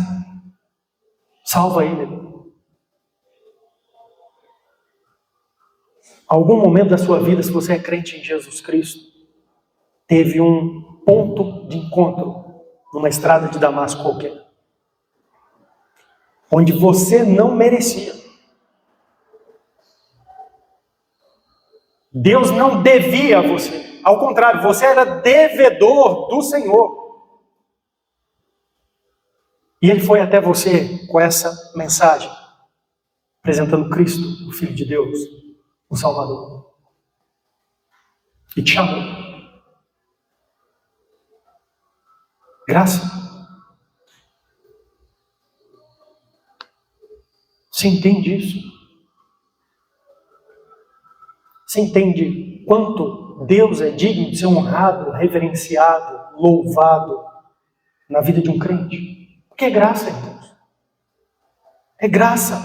Salva ele. Algum momento da sua vida, se você é crente em Jesus Cristo, teve um ponto de encontro numa estrada de Damasco qualquer, onde você não merecia. Deus não devia a você. Ao contrário, você era devedor do Senhor. E Ele foi até você com essa mensagem, apresentando Cristo, o Filho de Deus, o Salvador. E te chamou. Graça. Você entende isso? Você entende quanto Deus é digno de ser honrado, reverenciado, louvado na vida de um crente? Porque é graça, irmãos. É graça.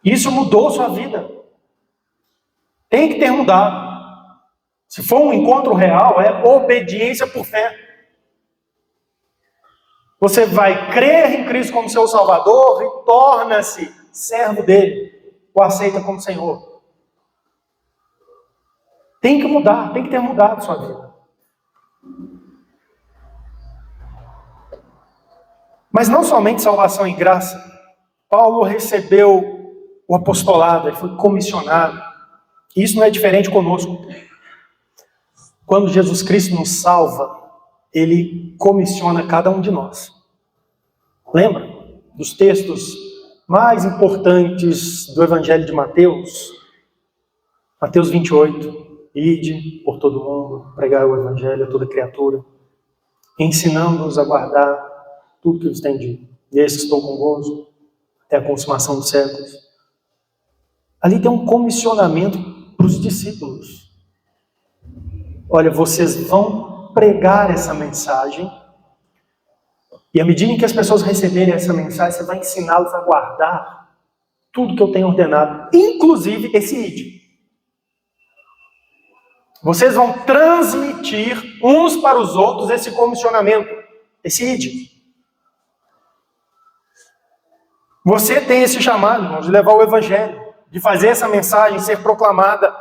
Isso mudou sua vida. Tem que ter mudado. Se for um encontro real, é obediência por fé. Você vai crer em Cristo como seu Salvador e torna-se servo dele, o aceita como Senhor. Tem que mudar, tem que ter mudado sua vida. Mas não somente salvação e graça. Paulo recebeu o apostolado, ele foi comissionado. E isso não é diferente conosco. Quando Jesus Cristo nos salva, Ele comissiona cada um de nós. Lembra dos textos mais importantes do Evangelho de Mateus. Mateus 28, ide por todo mundo, pregar o Evangelho a toda criatura, ensinando-os a guardar tudo que vos tem dito. E eis que estou convosco até a consumação dos séculos. Ali tem um comissionamento para os discípulos. Olha, vocês vão pregar essa mensagem, e à medida em que as pessoas receberem essa mensagem, você vai ensiná-los a guardar tudo que eu tenho ordenado, inclusive esse ide. Vocês vão transmitir uns para os outros esse comissionamento, esse ide. Você tem esse chamado, irmãos, de levar o Evangelho, de fazer essa mensagem ser proclamada.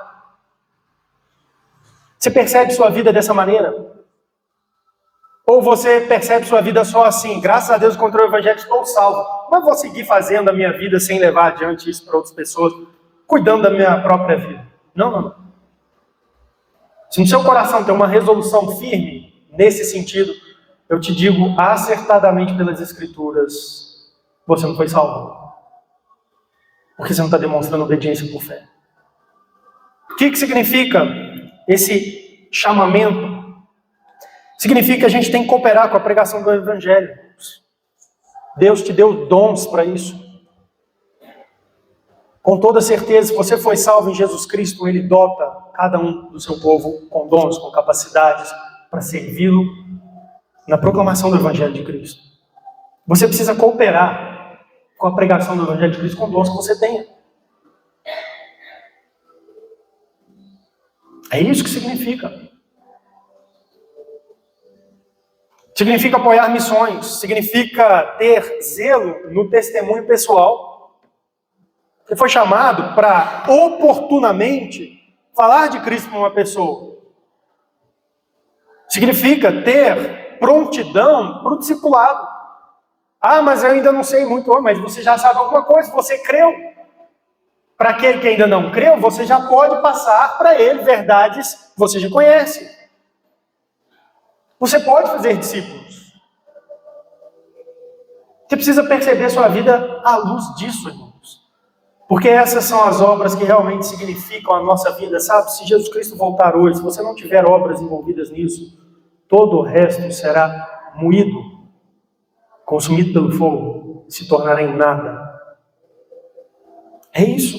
Você percebe sua vida dessa maneira? Ou você percebe sua vida só assim, graças a Deus encontrei o Evangelho, estou salvo, mas vou seguir fazendo a minha vida sem levar adiante isso para outras pessoas, cuidando da minha própria vida? Não. Se no seu coração tem uma resolução firme nesse sentido, eu te digo acertadamente pelas Escrituras, você não foi salvo. Porque você não está demonstrando obediência por fé. O que significa esse chamamento? Significa que a gente tem que cooperar com a pregação do Evangelho. Deus te deu dons para isso. Com toda certeza, se você foi salvo em Jesus Cristo, Ele dota cada um do seu povo com dons, com capacidades para servi-lo na proclamação do Evangelho de Cristo. Você precisa cooperar com a pregação do Evangelho de Cristo com dons que você tenha. É isso que significa. Significa apoiar missões, significa ter zelo no testemunho pessoal. Você foi chamado para oportunamente falar de Cristo para uma pessoa. Significa ter prontidão para o discipulado. Ah, mas eu ainda não sei muito, mas você já sabe alguma coisa, você creu. Para aquele que ainda não creu, você já pode passar para ele verdades que você já conhece. Você pode fazer discípulos. Você precisa perceber sua vida à luz disso, irmãos. Porque essas são as obras que realmente significam a nossa vida, sabe? Se Jesus Cristo voltar hoje, se você não tiver obras envolvidas nisso, todo o resto será moído, consumido pelo fogo, se tornará em nada. É isso.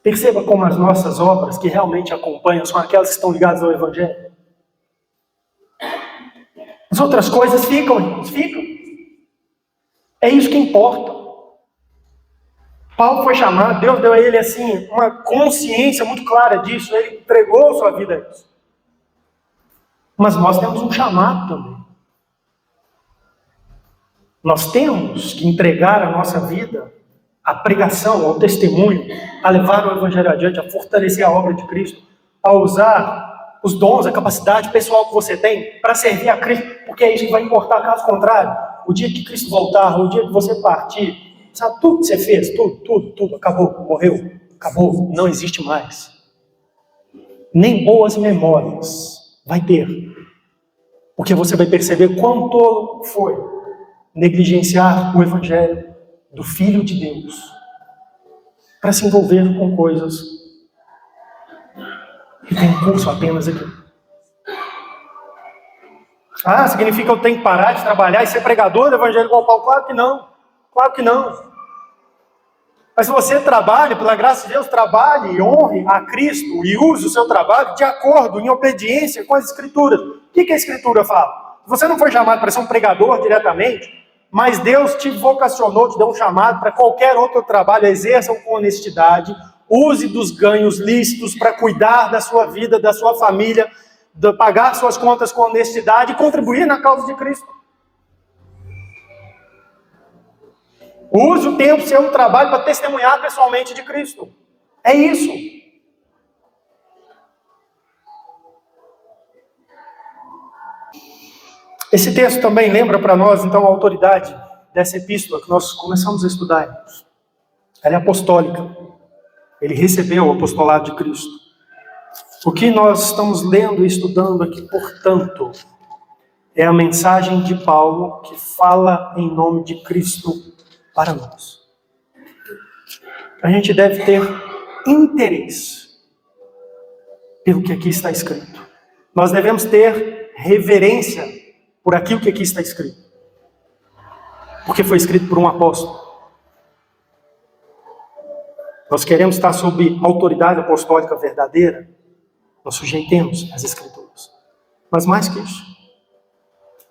Perceba como as nossas obras que realmente acompanham são aquelas que estão ligadas ao Evangelho. As outras coisas ficam, irmãos, ficam. É isso que importa. Paulo foi chamado, Deus deu a ele assim, uma consciência muito clara disso, ele entregou sua vida a isso. Mas nós temos um chamado também. Nós temos que entregar a nossa vida à pregação, ao testemunho, a levar o Evangelho adiante, a fortalecer a obra de Cristo, a usar os dons, a capacidade pessoal que você tem para servir a Cristo, porque é isso que vai importar. Caso contrário, o dia que Cristo voltar, o dia que você partir, sabe, tudo que você fez, tudo, acabou, morreu, acabou, não existe mais. Nem boas memórias vai ter, porque você vai perceber quão tolo foi negligenciar o Evangelho do Filho de Deus para se envolver com coisas que tem curso apenas aqui. Ah, significa que eu tenho que parar de trabalhar e ser pregador do Evangelho igual Paulo? Claro que não. Claro que não. Mas se você trabalha, pela graça de Deus, trabalhe e honre a Cristo e use o seu trabalho de acordo, em obediência com as Escrituras. O que a Escritura fala? Você não foi chamado para ser um pregador diretamente, mas Deus te vocacionou, te deu um chamado para qualquer outro trabalho, exerça com honestidade, use dos ganhos lícitos para cuidar da sua vida, da sua família, de pagar suas contas com honestidade e contribuir na causa de Cristo. Use o tempo seu trabalho para testemunhar pessoalmente de Cristo. É isso. Esse texto também lembra para nós, então, a autoridade dessa epístola que nós começamos a estudar. Ela é apostólica. Ele recebeu o apostolado de Cristo. O que nós estamos lendo e estudando aqui, portanto, é a mensagem de Paulo que fala em nome de Cristo para nós. A gente deve ter interesse pelo que aqui está escrito. Nós devemos ter reverência por aquilo que aqui está escrito. Porque foi escrito por um apóstolo. Nós queremos estar sob autoridade apostólica verdadeira, nós sujeitemos as Escrituras. Mas mais que isso,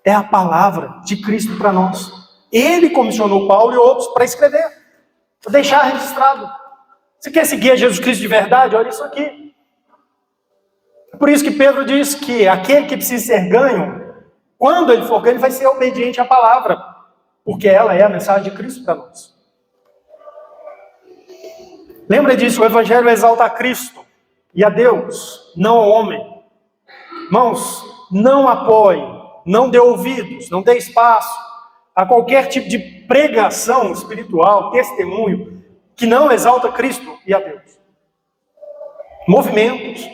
é a palavra de Cristo para nós. Ele comissionou Paulo e outros para escrever, para deixar registrado. Você quer seguir a Jesus Cristo de verdade? Olha isso aqui. É por isso que Pedro diz que aquele que precisa ser ganho, quando ele for ganho, vai ser obediente à palavra, porque ela é a mensagem de Cristo para nós. Lembra disso, o Evangelho exalta a Cristo e a Deus, não ao homem. Irmãos, não apoie, não dê ouvidos, não dê espaço a qualquer tipo de pregação espiritual, testemunho, que não exalta Cristo e a Deus. Movimentos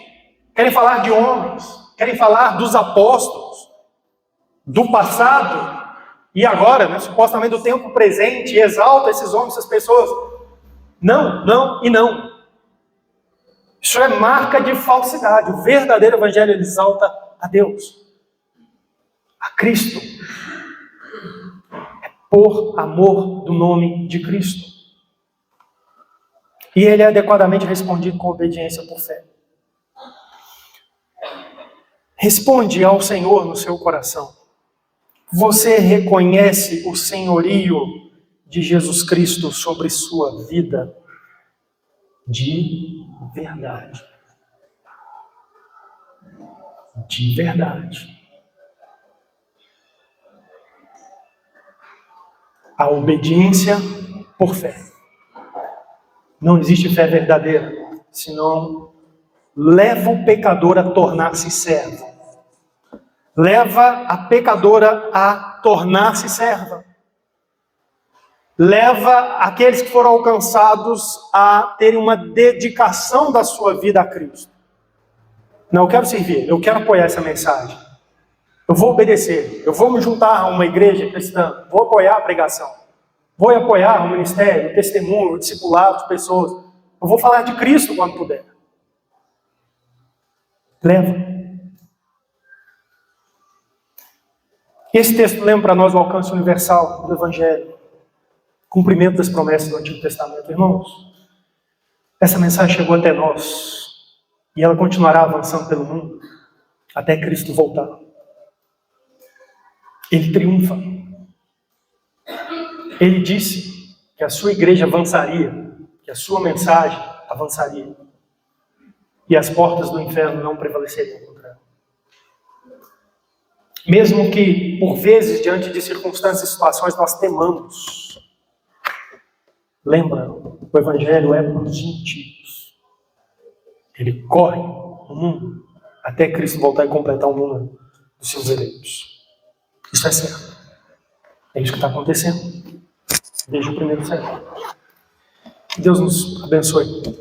querem falar de homens, querem falar dos apóstolos, do passado e agora, supostamente do tempo presente, e exalta esses homens, essas pessoas. Não, não e não. Isso é marca de falsidade. O verdadeiro evangelho exalta a Deus, a Cristo. É por amor do nome de Cristo. E ele é adequadamente respondido com obediência por fé. Responde ao Senhor no seu coração. Você reconhece o senhorio de Jesus Cristo sobre sua vida de verdade. De verdade. A obediência por fé. Não existe fé verdadeira, senão leva o pecador a tornar-se servo. Leva a pecadora a tornar-se serva. Leva aqueles que foram alcançados a terem uma dedicação da sua vida a Cristo. Não, eu quero servir, eu quero apoiar essa mensagem. Eu vou obedecer, eu vou me juntar a uma igreja cristã, vou apoiar a pregação, vou apoiar o ministério, o testemunho, o discipulado de pessoas. Eu vou falar de Cristo quando puder. Leva. Esse texto lembra para nós o alcance universal do Evangelho. Cumprimento das promessas do Antigo Testamento. Irmãos, essa mensagem chegou até nós e ela continuará avançando pelo mundo até Cristo voltar. Ele triunfa. Ele disse que a sua igreja avançaria, que a sua mensagem avançaria e as portas do inferno não prevaleceriam contra ela. Mesmo que, por vezes, diante de circunstâncias e situações, nós temamos. Lembra, o Evangelho é para os gentios. Ele corre no mundo até Cristo voltar e completar o número dos seus eleitos. Isso é certo. É isso que está acontecendo. Desde o primeiro século. Que Deus nos abençoe.